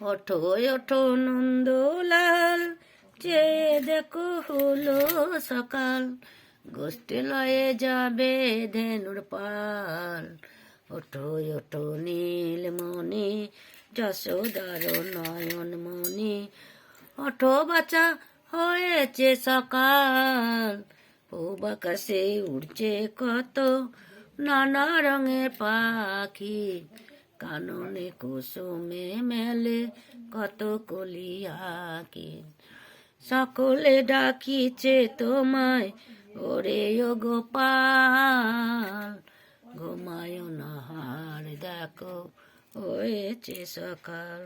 ওঠো ওঠো নন্দলাল, চেয়ে দেখো হলো সকাল, গোষ্ঠী লয়ে যাবে ধেনুর পাল। ওঠো ওঠো নীলমণি, যশোদার নয়ন মণি, ওঠো বাছা হয়েছে সকাল। পূব আকাশে উড়ছে কত নানা রঙের পাখি, কাননে কুসুমে মেলে কত কলি আঁকি। সকলে ডাকিছে তোমায় ওরে ও গোপাল, ঘুমায় না হার দেখো হয়েছে সকাল।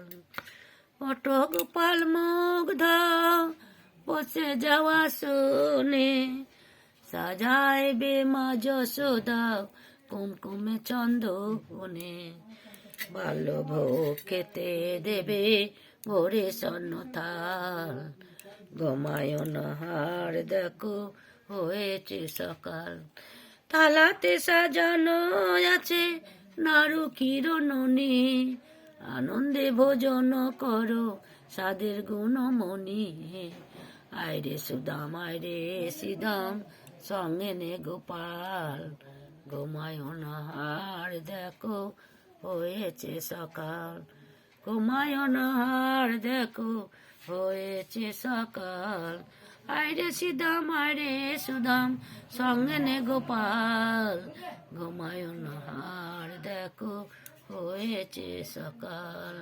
ওঠো গোপাল মুগ্ধ বসে যাওয়া শুনে, সাজাইবে মা যশোদা কুমকুমে চন্দনে, ভালো ভোগ খেতে দেবে ভোরে স্বর্ণ থাল, ঘুমায় না হার দেখো হয়েছে সকাল। থালাতে সাজানো আছে নাড়ু ক্ষীরননি, আনন্দে ভোজন করো সাদের গুণমণি। আইরে সুদাম আইরে সিদাম, সঙ্গে নে গোপাল, ঘুমায় না হার দেখো হয়েছে সকাল। ঘুমায় না হার দেখো হয়েছে সকাল। আইরে সিদাম আইরে সুদাম, সঙ্গে নে গোপাল, ঘুমায় না হার দেখো হয়েছে সকাল।